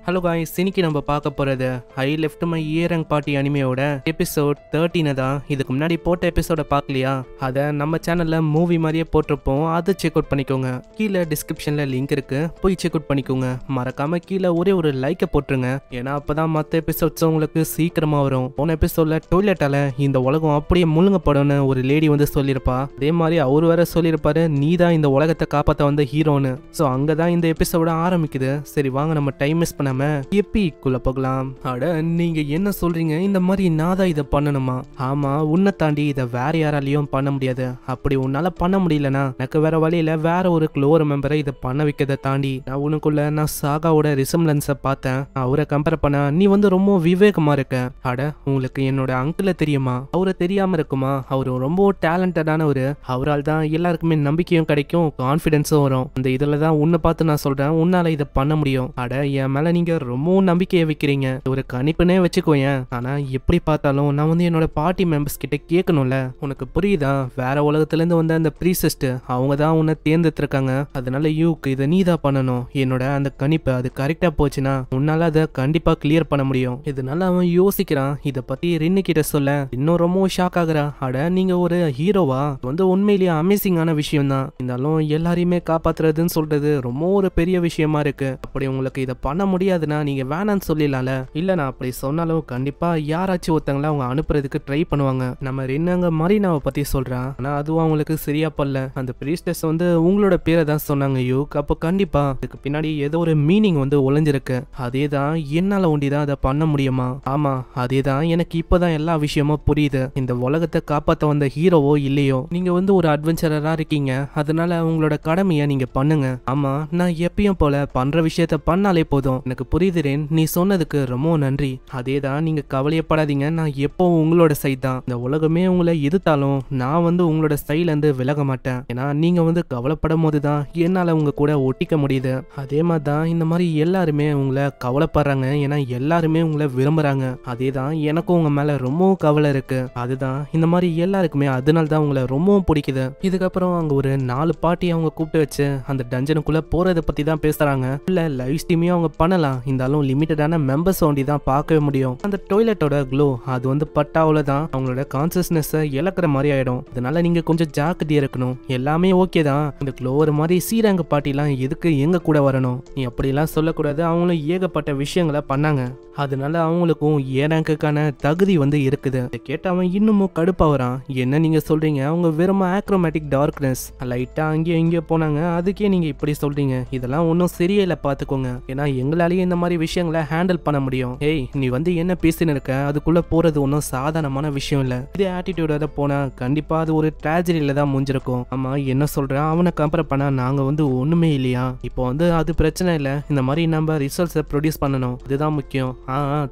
Hello guys, இன்னைக்கு நம்ம பார்க்க போறது I left my earring party அனிமையோட எபிசோட் 13 தான். இதுக்கு முன்னாடி போட்ட எபிசோட பார்க்கலையா? அதை நம்ம சேனல்ல மூவி மாதிரியே போட்டிருப்போம், அதை செக் அவுட் பண்ணிக்கோங்க. கீழே டிஸ்கிரிப்ஷன்ல லிங்க் இருக்கு, போய் செக் அவுட் பண்ணிக்கோங்க. மறக்காம கீழே ஒரே ஒரு லைக்கை போட்டுருங்க, ஏன்னா அப்பதான் மற்ற எபிசோட்ஸ் உங்களுக்கு சீக்கிரமா வரும். போன எபிசோட்ல டொய்லெட்டால இந்த உலகம் அப்படியே முழுங்கப்படும்னு ஒரு லேடி வந்து சொல்லியிருப்பா. அதே மாதிரி அவர் வேற சொல்லியிருப்பாரு, நீ தான் இந்த உலகத்தை காப்பாற்ற வந்த ஹீரோன்னு. ஸோ அங்கதான் இந்த எபிசோட ஆரம்பிக்குது. சரி வாங்க, நம்ம டைம் மிஸ் பண்ணாம எப்பிக்குள்ள போகலாம். அட நீங்க என்ன சொல்றீங்க? இந்த மாதிரி நான் தான் இதை பண்ணணுமா? ஆமா, உன்னை தாண்டி இதை வேற யாராலையும் பண்ண முடியாது. அப்படி உன்னால பண்ண முடியலனா எனக்கு வேற வழியில வேற ஒரு க்ளோர் மெம்பரை இதை பண்ண வைக்கிறத தாண்டி நான் உனக்குள்ள நான் சாகாவோட ரிசம்லன்ஸை பார்த்தேன். அவரை கம்பேர் பண்ண நீ வந்து ரொம்ப விவேகமா இருக்க. அட உங்களுக்கு என்னோட அங்கிளை தெரியுமா? அவரை தெரியாம இருக்குமா? அவரு ரொம்ப டேலண்டடானவரு. அவரால் தான் எல்லாருக்குமே நம்பிக்கையும் கிடைக்கும், கான்ஃபிடென்ஸும் வரும். அந்த இதுல தான் உன்னை பார்த்து நான் சொல்றேன், உன்னால இதை பண்ண முடியும். அட என் மேல நீங்க ரொம்பவும் நம்பிக்கையை வைக்கிறீங்க, ஒரு கணிப்புனே வச்சுக்கோயேன். ஆனா எப்படி பார்த்தாலும் நான் வந்து என்னோட பார்ட்டி மெம்பர்ஸ் கிட்ட கேட்கணும்ல. உனக்கு புரியுதா? வேற உலகத்துல இருந்து வந்த அந்த ப்ரீசிஸ்ட் அவங்க தான் உன்னை தேர்ந்தெடுத்திருக்காங்க. அதனால யூக்கு இதை நீ தான் பண்ணணும். என்னோட அந்த கணிப்பு அது கரெக்டா போச்சுன்னா உன்னால அதை கண்டிப்பா கிளியர் பண்ண முடியும். இதனால அவன் யோசிக்கிறான். இதை பத்தி ரின்னு கிட்ட சொல்ல இன்னும் ரொம்ப ஷாக் ஆகுறா. அட நீங்க ஒரு ஹீரோவா? வந்து உண்மையிலேயே அமேசிங்கான விஷயம் தான். இருந்தாலும் எல்லாரையுமே காப்பாத்துறதுன்னு சொல்றது ரொம்ப ஒரு பெரிய விஷயமா இருக்கு. அப்படி உங்களுக்கு இதை பண்ண முடியாதுன்னா நீங்க வேணான்னு சொல்லிடலாம்ல. இல்ல நான் அப்படி சொன்னாலும் கண்டிப்பா யாராச்சும் ஒருத்தங்கள அவங்க அனுப்புறதுக்கு ட்ரை பண்ணுவாங்க. நம்ம ரின்னாங்க மரீனாவை பத்தி சொல்றான். ஆனா அதுவும் அவங்களுக்கு சரியா பல்ல. அந்த பிரீஸ்டஸ் வந்து உங்களோட பேரை தான் சொன்னாங்க யூக். அப்போ கண்டிப்பா இதுக்கு பின்னாடி ஏதோ ஒரு மீனிங் வந்து ஒளிஞ்சிருக்கு. அதே தான் என்னால ஒண்டிதான் அதை பண்ண முடியுமா? ஆமா, அதே தான் எனக்கு இப்பதான் எல்லா விஷயமும் புரியுது. இந்த உலகத்தை காப்பாத்த வந்த ஹீரோவோ இல்லையோ, நீங்க வந்து ஒரு அட்வென்ச்சரரா இருக்கீங்க. அதனால உங்களோட கடமையை நீங்க பண்ணுங்க. ஆமா, நான் எப்பயும் போல பண்ற விஷயத்த பண்ணாலே போதும். எனக்கு புரியுதுரேன், நீ சொன்னதுக்கு ரொம்ப நன்றி. அதே தான், நீங்க கவலையப்படாதீங்க, நான் எப்பவும் உங்களோட சைட் தான். இந்த உலகமே உங்களை எதிர்த்தாலும் நான் வந்து உங்களோட சைட்ல இருந்து விலக மாட்டேன். ஏன்னா நீங்க வந்து கவலைப்படும் போது தான் என்னால உங்க கூட ஒட்டிக்க முடியுது. அதே மாதிரி தான் இந்த மாதிரி எல்லாருமே உங்களை கவலைப்படுறாங்க, ஏன்னா எல்லாருமே உங்களை விரும்புறாங்க. அதே தான் எனக்கும் உங்க மேல ரொம்பவும் கவலை இருக்கு. அதுதான் இந்த மாதிரி எல்லாருக்குமே அதனால தான் உங்களை ரொம்பவும் பிடிக்குது. இதுக்கப்புறம் அங்க ஒரு 4 பார்ட்டி அவங்க கூப்பிட்டு வச்சு அந்த டஞ்சனுக்குள்ள போறதை பத்தி தான் பேசுறாங்க. இல்ல லைவ் ஸ்ட்ரீமையும் அவங்க பண்ணலாம், இருந்தாலும் லிமிட்டடான மெம்பர்ஸ் ஒண்டி தான் பார்க்கவே முடியும். அந்த டாய்லெட்டோட க்ளோ அது வந்து பட்டாவுல தான் அவங்களோட கான்சியஸ்னஸ் இழக்கிற மாதிரி ஆயிடும். அதனால நீங்க கொஞ்சம் ஜாக்கிரதையா இருக்கணும். எல்லாமே ஓகே தான், இந்த க்ளோவர் மாதிரி சீரங்க பாட்டிலாம் எதுக்கு எங்க கூட வரணும்? நீ அப்படிலாம் சொல்லக்கூடாது. அவங்களும் ஏகப்பட்ட விஷயங்களை பண்ணாங்க, அதனால அவங்களுக்கும் ஏரங்குக்கான தகுதி வந்து இருக்குது. கேட்ட அவன் இன்னமும் கடுப்பாவறான். என்ன நீங்க சொல்றீங்க? அவங்க வெறும் ஆக்ரோமேட்டிக் டார்க்னஸ் லைட்டா அங்கேயும் இங்கேயும் போனாங்க, அதுக்கே நீங்க இப்படி சொல்றீங்க? இதெல்லாம் ஒன்றும் சரியில்லை, பாத்துக்கோங்க. ஏன்னா எங்களாலேயே இந்த மாதிரி விஷயங்களை ஹேண்டில் பண்ண முடியும். ஏய், நீ வந்து என்ன பேசின்னு இருக்க? அதுக்குள்ள போறது ஒன்றும் சாதாரணமான விஷயம் இல்ல. இதே ஆட்டிடியூடோட போனா கண்டிப்பா அது ஒரு ட்ராஜடியில தான் முடிஞ்சிருக்கும். ஆமா, என்ன சொல்ற? அவனை கம்பேர் பண்ணா நாங்க வந்து ஒண்ணுமே இல்லையா? இப்போ வந்து அது பிரச்சனை இல்லை, இந்த மாதிரி நம்ம ரிசல்ட்ஸை ப்ரொடியூஸ் பண்ணணும், இதுதான் முக்கியம்.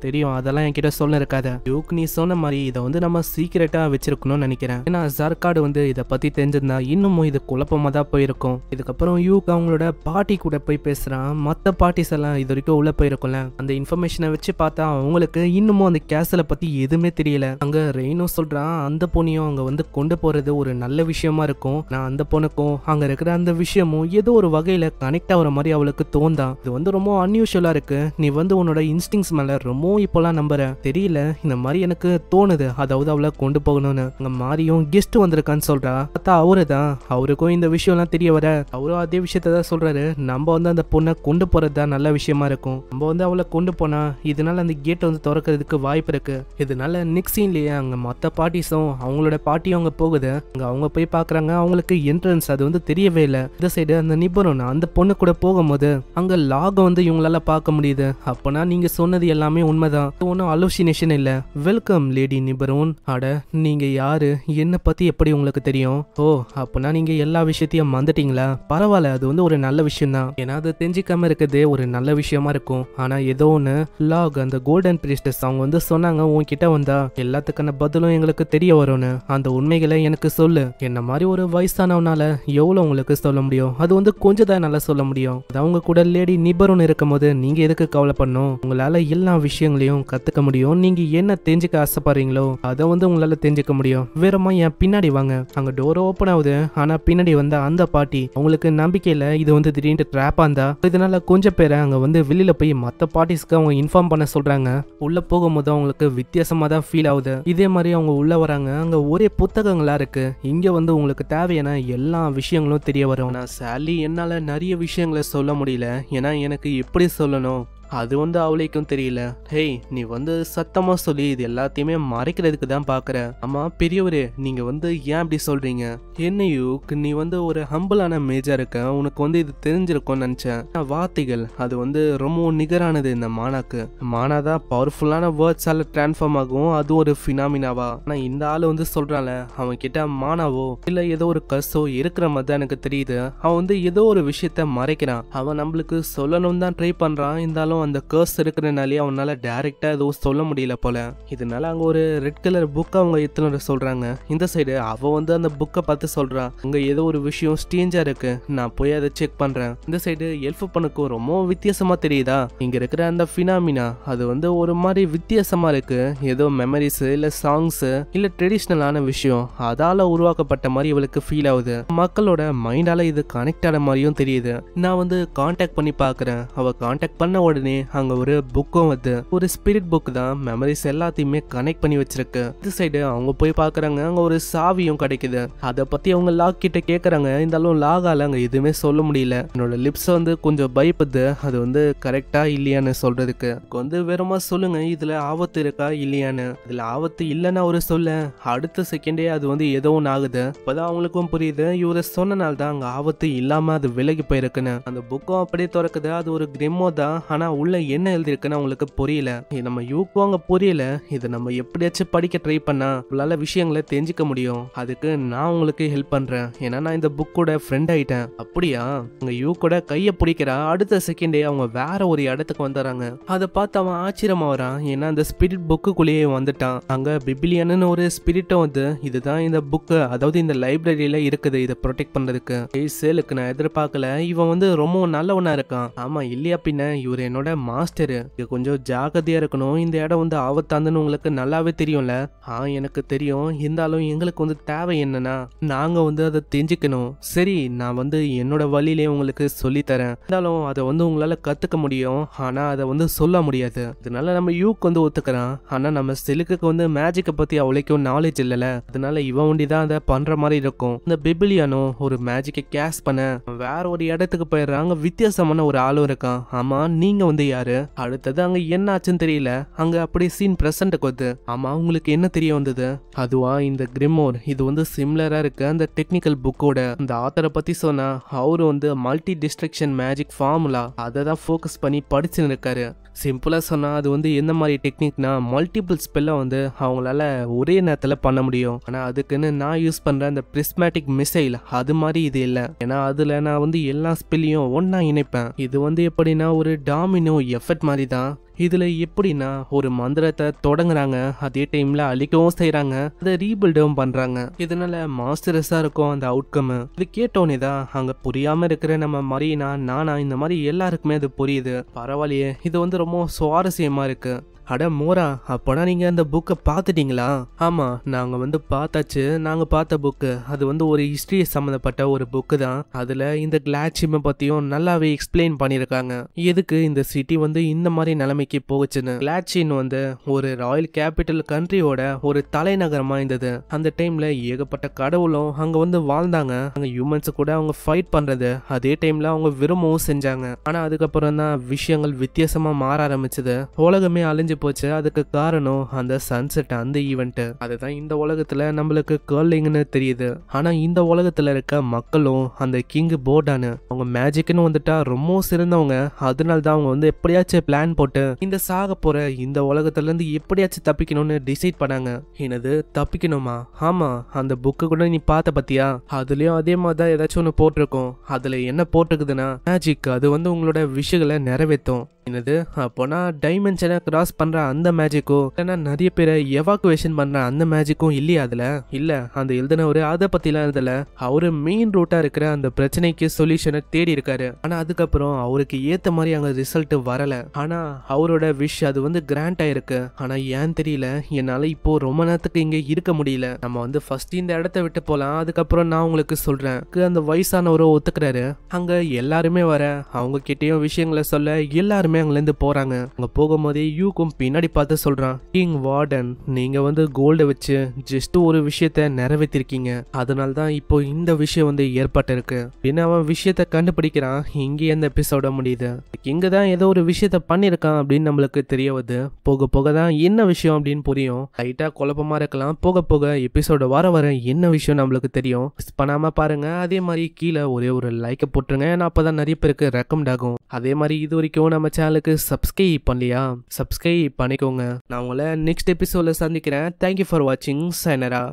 தெரியும், அதெல்லாம் என்கிட்ட சொல்ல இருக்காத யூக். நீ சொன்ன மாதிரி இதை வந்து நம்ம சீக்கிரட்டா வச்சிருக்கணும்னு நினைக்கிறேன். ஏன்னா ஜர்காடு வந்து இதை பத்தி தெரிஞ்சிருந்தா இன்னமும் இது குழப்பமா தான் போயிருக்கும். இதுக்கப்புறம் யூக் அவங்களோட பாட்டி கூட போய் பேசுறான். மற்ற பார்ட்டிஸ் எல்லாம் இது வரைக்கும் உள்ள போயிருக்கும்ல, அந்த இன்ஃபர்மேஷனை வச்சு பார்த்தா அவங்களுக்கு இன்னமும் அந்த கேஸ்ல பத்தி எதுவுமே தெரியல. அங்க ரெயினும் சொல்றான், அந்த பொண்ணையும் அங்க வந்து கொண்டு போறது ஒரு நல்ல விஷயமா இருக்கும். நான் அந்த பொண்ணுக்கும் அங்க இருக்கிற அந்த விஷயமும் ஏதோ ஒரு வகையில கனெக்ட் ஆகுற மாதிரி அவளுக்கு தோந்தான். இது வந்து ரொம்ப அன்யூஷுவலா இருக்கு. நீ வந்து உன்னோட இன்ஸ்டிங்ஸ் மேல ரொம்ப இப்பெல்லாம் நம்புற தெரியல, இந்த மாதிரி எனக்கு தோணுது. அதாவது அவளை கொண்டு போகணும்னு. அங்க மாரியும் கெஸ்ட் வந்திருக்கான்னு சொல்றா. பார்த்தா அவரு தான். அவருக்கும் இந்த விஷயம் எல்லாம் தெரிய வர அவரும் அதே விஷயத்த தான் சொல்றாரு. நம்ம வந்து அந்த பொண்ணை கொண்டு போறது தான் நல்ல விஷயமா இருக்கும். நம்ம வந்து அவளை கொண்டு போனா இதனால அந்த கேட்டை வந்து திறக்கிறதுக்கு வாய்ப்பு இருக்கு. இதனால நெக்ஸ்ட் சீன்லயே அங்க மொத்த பார்ட்டிஸும் அவங்களோட பார்ட்டியும் அங்க போகுது. அங்க அவங்க போய் பாக்குறாங்க, அவங்களுக்கு என்ட்ரன்ஸ் அது வந்து தெரியவே இல்லை. இந்த சைடு அந்த நிபுணன் அந்த பொண்ணு கூட போகும்போது அங்க லாக வந்து இவங்களால பார்க்க முடியுது. அப்பனா நீங்க சொன்னது எல்லாமே உண்மைதான், ஒன்னும் அலூசினேஷன் இல்ல. வெல்கம் லேடி நிபுணன். அட நீங்க யாரு? என்ன பத்தி எப்படி உங்களுக்கு தெரியும்? ஓ, அப்பனா நீங்க எல்லா விஷயத்தையும் மறந்துட்டீங்களா? பரவாயில்ல, அது வந்து ஒரு நல்ல விஷயம் தான். ஏன்னா அது தெரிஞ்சிக்காம இருக்கிறதே ஒரு நல்ல விஷயமா இருக்கும். ஆனா ஏதோ ஒண்ணு லாக் அந்த கோல்டன் பிரீஸ்டஸ் அவங்க வந்து சொன்னாங்க, உன்கிட்ட வந்தா எல்லாத்துக்கான பதிலும் எங்களுக்கு தெரிய வரும்னு. அந்த உண்மைகளை எனக்கு சொல்லு. என்ன மாதிரி ஒரு வயசானவனால எவ்வளவு உங்களுக்கு சொல்ல முடியும்? அது வந்து கொஞ்சம் தான் நல்லா சொல்ல முடியும். அது அவங்க கூட லேடி நிபுணன் இருக்கும் போது நீங்க எதுக்கு கவலை பண்ணும்? உங்களால எல்லா விஷயங்களையும் கத்துக்க முடியும். நீங்க என்ன தெரிஞ்சுக்க ஆசைப்படுறீங்களோ அதை வந்து உங்களால தெரிஞ்சுக்க முடியும். வேறமா என் பின்னாடி வாங்க. அங்க டோர் ஓப்பன் ஆகுது. ஆனா பின்னாடி வந்த அந்த பாட்டி உங்களுக்கு நம்பிக்கையில இது வந்து திடீர்னு ட்ராப்பா இருந்தா இதனால கொஞ்சம் பேரை அங்க வந்து வெளியில போய் மற்ற பார்ட்டிஸ்க்கு அவங்க இன்ஃபார்ம் பண்ண சொல்றாங்க. உள்ள போகும்போது அவங்களுக்கு வித்தியாசமா தான் ஃபீல் ஆகுது. இதே மாதிரி அவங்க உள்ள வராங்க. அங்க ஒரே புத்தகங்களா இருக்கு. இங்க வந்து உங்களுக்கு தேவையான எல்லா விஷயங்களும் தெரிய வரும். நான் சாலி என்னால நிறைய விஷயங்களை சொல்ல முடியல. ஏன்னா எனக்கு எப்படி சொல்லணும் அது வந்து அவளைக்கும் தெரியல. ஹேய், நீ வந்து சத்தமா சொல்லி இது எல்லாத்தையுமே மறைக்கிறதுக்கு தான் பாக்குற. ஆமா பெரியவரே, நீங்க வந்து ஏன் அப்படி சொல்றீங்க? என்னையும் நீ வந்து ஒரு ஹம்பிளான மேஜா இருக்க, உனக்கு வந்து இது தெரிஞ்சிருக்கும்னு நினைச்சேன். வார்த்தைகள் அது வந்து ரொம்ப நிகரானது இந்த மானாக்கு. மானாதான் பவர்ஃபுல்லான வேர்ட்ஸால டிரான்ஸ்ஃபார்ம் ஆகும். அது ஒரு ஃபினாமினாவா. ஆனா இந்த ஆளு வந்து சொல்றான்ல, அவன் கிட்ட மானாவோ இல்ல ஏதோ ஒரு கர்ஸோ இருக்கிற மாதிரி தான் எனக்கு தெரியுது. அவன் வந்து ஏதோ ஒரு விஷயத்த மறைக்கிறான். அவன் நம்மளுக்கு சொல்லணும் தான் ட்ரை பண்றான். இருந்தாலும் அந்த கர்ஸ் இருக்கிறனாலே அவனால டைரக்டா எதுவும் சொல்ல முடியல போல. இதனால அங்க ஒரு ரெட் கலர் புக் அவங்க எடுத்துன்னு சொல்றாங்க. இந்த சைடு அவ வந்து அந்த புக்கை பார்த்து சொல்றா, அங்க ஏதோ ஒரு விஷயம் ஸ்ட்ரேஞ்சா இருக்கு, நான் போய் அதை செக் பண்றேன். இந்த சைடு எல்ஃப் பண்ணுக்கும் ரொம்ப வித்தியாசமா தெரியுதா, இங்க இருக்கிற அந்த ஃபினாமினா அது வந்து ஒரு மாதிரி வித்தியாசமா இருக்கு. ஏதோ மெமரிஸ் இல்ல சாங்ஸ் இல்ல ட்ரெடிஷ்னலான விஷயம் அதால உருவாக்கப்பட்ட மாதிரி இவளுக்கு ஃபீல் ஆகுது. மக்களோட மைண்டால இது கனெக்ட் ஆன மாதிரியும் தெரியுது. நான் வந்து கான்டாக்ட் பண்ணி பாக்குறேன். அவ கான்டாக்ட் பண்ண உடனே அங்க ஒரு புக்கும் வந்து ஒரு ஸ்பிரிட் புக் தான் மெமரிஸ் எல்லாத்தையுமே கனெக்ட் பண்ணி வச்சிருக்கு. இந்த சைடு அவங்க போய் பாக்குறாங்க. அங்க ஒரு சாவியும் கிடைக்குது. அதை பத்தி அவங்க லாக் கிட்ட கேக்குறாங்க. இருந்தாலும் லாகால அங்க எதுவுமே சொல்ல முடியல. என்னோட லிப்ஸ் வந்து கொஞ்சம் பயப்படுது. அது வந்து கரெக்டா இல்லையான்னு சொல்றதுக்கு வந்து வேறமா சொல்லுங்க, இதுல ஆபத்து இருக்கா இல்லையான்னு. இதுல ஆபத்து இல்லைன்னா ஒரு சொல்ல, அடுத்த செகண்டே அது வந்து ஏதோ ஒன்று ஆகுது. அப்பதான் அவங்களுக்கும் புரியுது, இவரை சொன்னனால தான் அங்க ஆபத்து இல்லாம அது விலகி போயிருக்குன்னு. அந்த புக்கும் அப்படியே திறக்குது. அது ஒரு கிரெமோ தான். ஆனா உள்ள என்ன எழுதிருக்குன்னு அவங்களுக்கு புரியல. நம்ம யூக்கும் அங்க புரியல. இதை நம்ம எப்படியாச்சும் படிக்க ட்ரை பண்ணா உங்களால விஷயங்களை தெரிஞ்சுக்க முடியும். அதுக்கு நான் உங்களுக்கு ஹெல்ப் பண்றேன். ஏன்னா நான் இந்த புக்கோட ஃப்ரெண்ட் ஆயிட்டேன். அப்படியா? உங்க யூ கூட கைய பிடிக்கிறா. அடுத்த செகண்டே அவங்க வேற ஒரு இடத்துக்கு வந்துடுறாங்க. அதை பார்த்து அவன் ஆச்சரியமா வரான். ஏன்னா அந்த ஸ்பிரிட் புக்குள்ளேயே வந்துட்டான். அங்க பிபிலியன்னு ஒரு ஸ்பிரிட்டும் வந்து இதுதான் இந்த புக்கு, அதாவது இந்த லைப்ரரியில இருக்குது, இதை ப்ரொடெக்ட் பண்றதுக்கு. சேலுக்கு நான் எதிர்பார்க்கல. இவன் வந்து ரொம்ப நல்லவனா இருக்கான். ஆமா இல்லையா பின்ன, இவர் என்னோட மாஸ்டரு. கொஞ்சம் ஜாகிரதையா இருக்கணும். இந்த இடம் வந்து ஆபத்தாந்துன்னு உங்களுக்கு நல்லாவே தெரியும்ல. எனக்கு தெரியும். இருந்தாலும் எங்களுக்கு வந்து தேவை என்னன்னா, நாங்க வந்து அதை தெரிஞ்சுக்கணும். சரி, நான் வந்து என்னோட வழியிலே உங்களுக்கு சொல்லி தரேன். இருந்தாலும் அதை வந்து உங்களால கத்துக்க முடியும். ஆனா அதை வந்து சொல்ல முடியாது. அதனால நம்ம யூக்கு வந்து ஒத்துக்கிறான். ஆனா நம்ம சிலுக்கு வந்து மேஜிக்கை பத்தி அவளுக்கும் நாலேஜ் இல்லல. அதனால இவன் ஒண்டிதான் அதை பண்ற மாதிரி இருக்கும். இந்த பிபிலியானோ ஒரு மேஜிக்கை கேஸ் பண்ண வேற ஒரு இடத்துக்கு போயிடுறாங்க. வித்தியாசமான ஒரு ஆளும் இருக்கான். ஆமா நீங்க வந்து யாரு? அடுத்தது அங்க என்ன ஆச்சுன்னு தெரியல. அங்க அப்படி சீன் பிரசன்ட்க்கு வந்து, ஆமா உங்களுக்கு என்ன தெரிய வந்தது? அதுவா இந்த கிரிமோர் இது வந்து சிமிலரா இருக்கு அந்த டெக்னிக்கல் புக்கோட. அந்த ஆத்தரை பத்தி சொன்னா அவரு வந்து மல்டி டிஸ்ட்ரக்ஷன் மேஜிக் ஃபார்முலா அதை தான் ஃபோக்கஸ் பண்ணி படிச்சுன்னு இருக்காரு. சிம்பிளா சொன்னா அது வந்து எந்த மாதிரி டெக்னிக்னா, மல்டிபிள் ஸ்பெல்ல வந்து அவங்களால ஒரே நேரத்துல பண்ண முடியும். ஆனா அதுக்குன்னு நான் யூஸ் பண்ற அந்த பிரிஸ்மேட்டிக் மிசைல் அது மாதிரி இது இல்ல. ஏன்னா அதுல நான் வந்து எல்லா ஸ்பெல்லையும் ஒன்னா இணைப்பேன். இது வந்து எப்படின்னா ஒரு டாமினோ எஃபெக்ட் மாதிரி தான். இதுல எப்படின்னா ஒரு மந்திரத்தை தொடங்குறாங்க, அதே டைம்ல அழிக்கவும் செய்யறாங்க, அதை ரீபில்டும் பண்றாங்க. இதனால மாஸ்டர்ஸா இருக்கும் அந்த அவுட்கம். இது கேட்டோன்னே தான் அங்க புரியாம இருக்கிற நம்ம மரீனா, நானா, இந்த மாதிரி எல்லாருக்குமே அது புரியுது. பரவாயில்லையே, இது வந்து ரொம்ப சுவாரஸ்யமா இருக்கு. அட மோரா, அப்போனா நீங்க அந்த புக்கை பார்த்துட்டீங்களா? ஆமா, நாங்க வந்து பார்த்தாச்சு. நாங்க பார்த்த புக்கு அது வந்து ஒரு ஹிஸ்டரி சம்மந்தப்பட்ட ஒரு புக்கு தான். அதுல இந்த கிளாட்சிமை பத்தியும் நல்லாவே எக்ஸ்பிளைன் பண்ணியிருக்காங்க. எதுக்கு இந்த சிட்டி வந்து இந்த மாதிரி நிலைமைக்கு போகுச்சுன்னு. கிளாட்சின் வந்து ஒரு ராயல் கேபிட்டல் கண்ட்ரியோட ஒரு தலைநகரமா இருந்தது. அந்த டைம்ல ஏகப்பட்ட கடவுளும் அங்க வந்து வாழ்ந்தாங்க. அங்க ஹியூமன்ஸ் கூட அவங்க ஃபைட் பண்றது, அதே டைம்ல அவங்க விரும்பவும் செஞ்சாங்க. ஆனா அதுக்கப்புறம் தான் விஷயங்கள் வித்தியாசமா மாற ஆரம்பிச்சது. உலகமே அழிஞ்சு போச்சு. அதுக்கு காரணம் அந்த சன்செட், அந்த ஈவெண்ட். அதுதான் இந்த உலகத்துல நம்மளுக்கு கேர்லிங்னு தெரியுது. ஆனா இந்த உலகத்துல இருக்க மக்களும் அந்த கிங் போர்டானு அவங்க மேஜிக்னு வந்துட்டா ரொம்ப சிறந்தவங்க. அதனால தான் அவங்க வந்து எப்படியாச்சும் பிளான் போட்டு இந்த சாக போற இந்த உலகத்துல இருந்து எப்படியாச்சும் தப்பிக்கணும்னு டிசைட் பண்ணாங்க. என்னது தப்பிக்கணுமா? ஆமா, அந்த புக்கு கூட நீ பார்த்த பத்தியா? அதுலயும் அதே மாதிரிதான் ஏதாச்சும் ஒன்று போட்டிருக்கோம். அதுல என்ன போட்டிருக்குதுன்னா மேஜிக், அது வந்து உங்களோட விஷயங்களை நிறைவேற்றும். என்னது அப்போனா டைமென்ஷனை கிராஸ் பண்ற அந்த மேஜிக்கோ இல்லைன்னா நிறைய பேரை எவாக்குவேஷன் பண்ற அந்த மேஜிக்கும் இல்லையா அதுல? இல்ல, அந்த எழுதினவரு அதை பத்திலாம் எழுதல. அவரு மெயின் ரூட்டா இருக்கிற அந்த பிரச்சனைக்கு சொல்யூஷனை தேடி இருக்காரு. ஆனா அதுக்கப்புறம் அவருக்கு ஏத்த மாதிரி அங்க ரிசல்ட் வரல. ஆனா அவரோட விஷ் அது வந்து கிராண்ட் ஆயிருக்கு. ஆனா ஏன் தெரியல, என்னால இப்போ ரொம்ப நேரத்துக்கு இங்க இருக்க முடியல. நம்ம வந்து ஃபர்ஸ்ட் இந்த இடத்த விட்டு போலாம், அதுக்கப்புறம் நான் உங்களுக்கு சொல்றேன். அந்த வயசானவரோ ஒத்துக்கிறாரு. அங்க எல்லாருமே வர அவங்க கிட்டயும் விஷயங்களை சொல்ல எல்லாருமே எல்லாருமே அங்கிருந்து போறாங்க. அங்க போகும்போதே யூக்கும் பின்னாடி பார்த்து சொல்றான், கிங் வார்டன், நீங்க வந்து கோல்டை வச்சு ஜஸ்ட் ஒரு விஷயத்த நிறைவேற்றிருக்கீங்க, அதனால தான் இப்போ இந்த விஷயம் வந்து ஏற்பட்டிருக்கு அப்படின்னு அவன் விஷயத்த கண்டுபிடிக்கிறான். இங்கே அந்த எபிசோட முடியுது. இங்க தான் ஏதோ ஒரு விஷயத்த பண்ணியிருக்கான் அப்படின்னு நம்மளுக்கு தெரிய வருது. போக போக தான் என்ன விஷயம் அப்படின்னு புரியும். லைட்டா குழப்பமா இருக்கலாம், போக போக எபிசோட வர என்ன விஷயம் நம்மளுக்கு தெரியும். மிஸ் பண்ணாம பாருங்க. அதே மாதிரி கீழே ஒரே ஒரு லைக்கை போட்டுருங்க, ஏன்னா அப்பதான் நிறைய பேருக்கு ரெக்கமெண்ட் ஆகும். அதே மாதிரி இது வரைக்கும் நம்ம சேனலுக்கு சப்ஸ்கிரைப் பண்ணலையா, சப்ஸ்கிரைப் பண்ணிக்கோங்க. நான் உங்களை நெக்ஸ்ட் எபிசோட்ல சந்திக்கிறேன். தேங்க்யூ ஃபார் வாட்சிங். சைனரா.